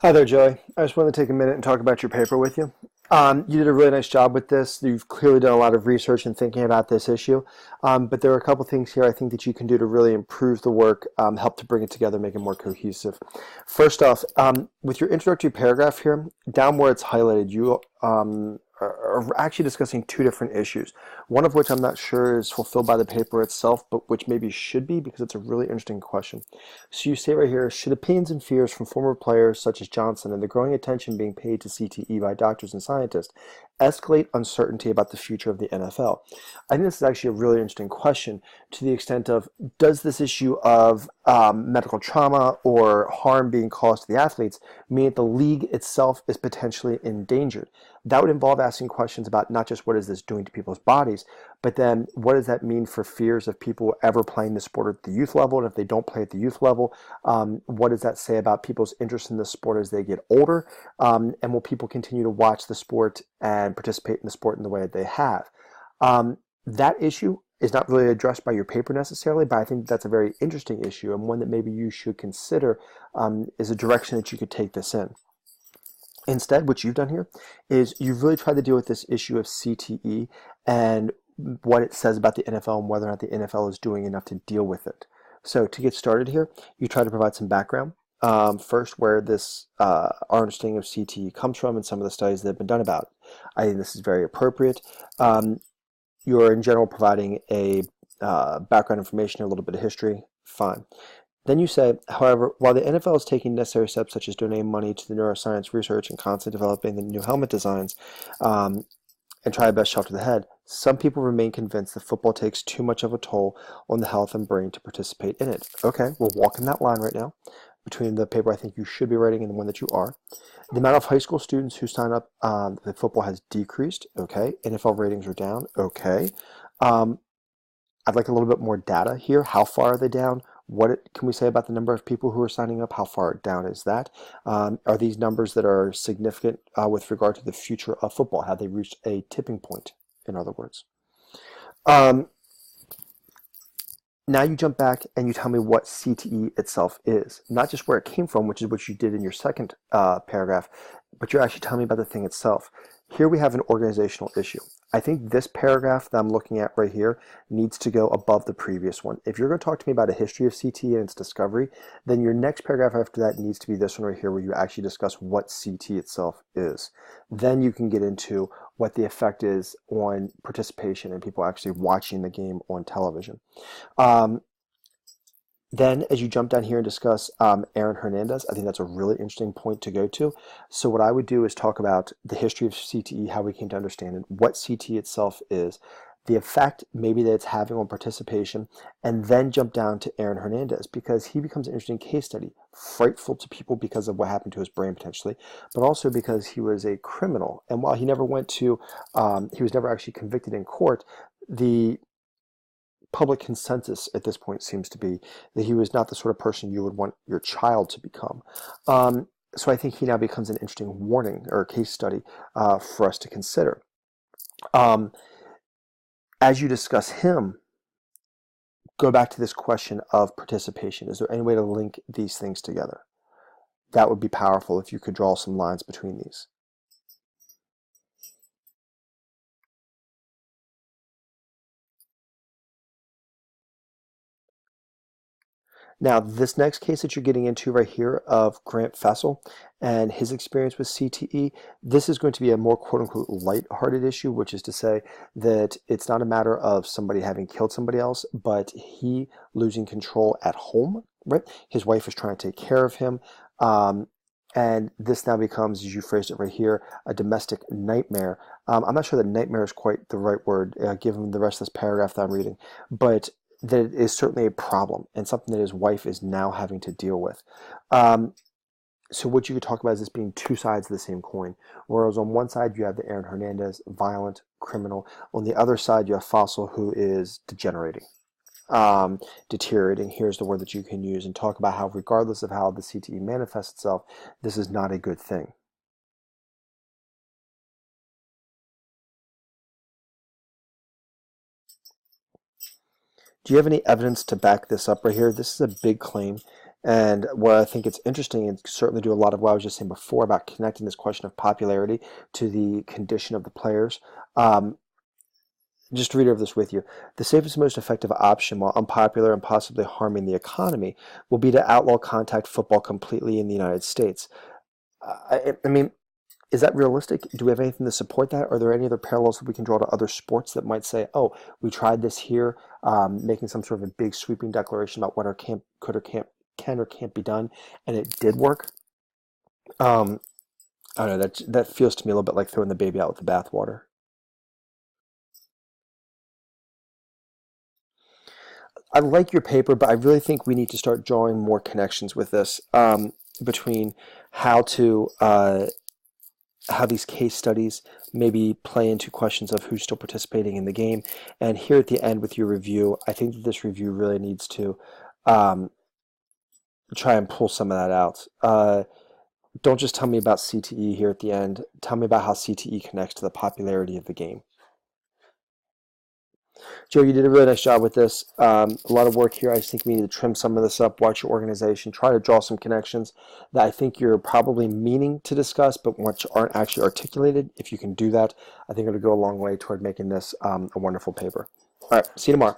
Hi there, Joey. I just wanted to take a minute and talk about your paper with you. You did a really nice job with this. You've clearly done a lot of research and thinking about this issue. But there are a couple things here I think that you can do to really improve the work, help to bring it together, make it more cohesive. First off, with your introductory paragraph here, down where it's highlighted, you are actually discussing two different issues. One of which I'm not sure is fulfilled by the paper itself, but which maybe should be because it's a really interesting question. So you say right here, should opinions and fears from former players such as Johnson and the growing attention being paid to CTE by doctors and scientists escalate uncertainty about the future of the NFL? I think this is actually a really interesting question to the extent of, does this issue of medical trauma or harm being caused to the athletes mean that the league itself is potentially endangered? That would involve asking questions about not just what is this doing to people's bodies, but then what does that mean for fears of people ever playing the sport at the youth level? And if they don't play at the youth level, what does that say about people's interest in the sport as they get older? And will people continue to watch the sport and participate in the sport in the way that they have? That issue is not really addressed by your paper necessarily, but I think that's a very interesting issue and one that maybe you should consider is a direction that you could take this in. Instead, what you've done here is you've really tried to deal with this issue of CTE and what it says about the NFL and whether or not the NFL is doing enough to deal with it. So to get started here, you try to provide some background. First, where this our understanding of CTE comes from and some of the studies that have been done about it. I think this is very appropriate. You're in general providing a background information, a little bit of history, fine. Then you say, however, while the NFL is taking necessary steps such as donating money to the neuroscience research and constantly developing the new helmet designs and try best shelter the head, some people remain convinced that football takes too much of a toll on the health and brain to participate in it. Okay, we're walking that line right now between the paper I think you should be writing and the one that you are. The amount of high school students who sign up that football has decreased. Okay. NFL ratings are down. Okay. Um, I'd like a little bit more data here. How far are they down? What can we say about the number of people who are signing up? How far down is that? Are these numbers that are significant with regard to the future of football? Have they reached a tipping point, in other words? Um, Now you jump back and you tell me what CTE itself is, not just where it came from, which is what you did in your second paragraph, but you're actually telling me about the thing itself. Here we have an organizational issue. I think this paragraph that I'm looking at right here needs to go above the previous one. If you're going to talk to me about a history of CTE and its discovery, then your next paragraph after that needs to be this one right here where you actually discuss what CTE itself is. Then you can get into what the effect is on participation and people actually watching the game on television. Um, then, as you jump down here and discuss Aaron Hernandez, I think that's a really interesting point to go to. So, what I would do is talk about the history of CTE, how we came to understand it, what CTE itself is, the effect maybe that it's having on participation, and then jump down to Aaron Hernandez because he becomes an interesting case study, frightful to people because of what happened to his brain potentially, but also because he was a criminal. And while he never went to, he was never actually convicted in court, the public consensus at this point seems to be that he was not the sort of person you would want your child to become. So I think he now becomes an interesting warning or a case study for us to consider. Um, as you discuss him, go back to this question of participation. Is there any way to link these things together? That would be powerful if you could draw some lines between these. Now, this next case that you're getting into right here of Grant Fessel and his experience with CTE, this is going to be a more quote unquote light-hearted issue, which is to say that it's not a matter of somebody having killed somebody else, but he losing control at home, right? His wife is trying to take care of him. And this now becomes, as you phrased it right here, a domestic nightmare. I'm not sure that nightmare is quite the right word, given the rest of this paragraph that I'm reading, but that it is certainly a problem and something that his wife is now having to deal with. Um, so what you could talk about is this being two sides of the same coin. Whereas on one side you have the Aaron Hernandez, violent criminal. On the other side you have Fossil, who is degenerating, deteriorating. Here's the word that you can use and talk about how, regardless of how the CTE manifests itself, this is not a good thing. Do you have any evidence to back this up right here? This is a big claim, And where I think it's interesting, and certainly do a lot of what I was just saying before about connecting this question of popularity to the condition of the players. Um, just to read over this with you, the safest and most effective option, while unpopular and possibly harming the economy, will be to outlaw contact football completely in the United States. I mean, is that realistic? Do we have anything to support that? Are there any other parallels that we can draw to other sports that might say, oh, we tried this here, making some sort of a big sweeping declaration about what our camp could or can't can or can't be done, and it did work? Um, I don't know. That feels to me a little bit like throwing the baby out with the bathwater. I like your paper, but I really think we need to start drawing more connections with this between how to how these case studies maybe play into questions of who's still participating in the game. And here at the end with your review, I think that this review really needs to um, try and pull some of that out. Don't just tell me about CTE here at the end. Tell me about how CTE connects to the popularity of the game. Joe, you did a really nice job with this. A lot of work here. I just think we need to trim some of this up, watch your organization, try to draw some connections that I think you're probably meaning to discuss, but which aren't actually articulated. If you can do that, I think it'll go a long way toward making this a wonderful paper. All right, see you tomorrow.